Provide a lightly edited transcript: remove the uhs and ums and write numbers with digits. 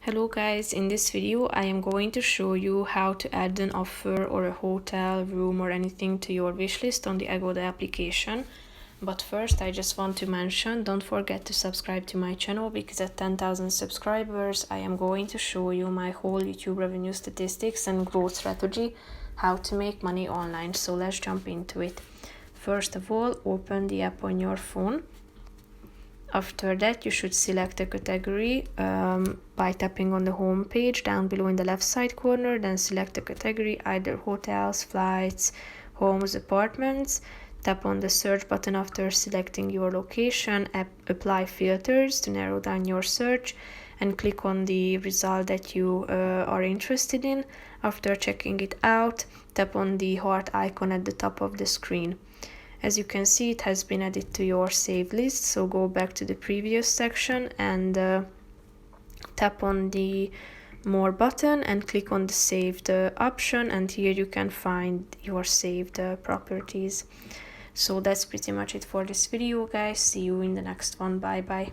Hello guys, in this video I am going to show you how to add an offer or a hotel room or anything to your wishlist on the Agoda application. But first I just want to mention, don't forget to subscribe to my channel because at 10,000 subscribers I am going to show you my whole YouTube revenue statistics and growth strategy, how to make money online. So let's jump into it. First of all, open the app on your phone. After that, you should select a category by tapping on the home page down below in the left side corner. Then select a category, either hotels, flights, homes, apartments. Tap on the search button after selecting your location. Apply filters to narrow down your search and click on the result that you are interested in. After checking it out, tap on the heart icon at the top of the screen. As you can see, it has been added to your saved list, so go back to the previous section and tap on the more button and click on the saved option, and here you can find your saved properties. So that's pretty much it for this video, guys. See you in the next one. Bye bye.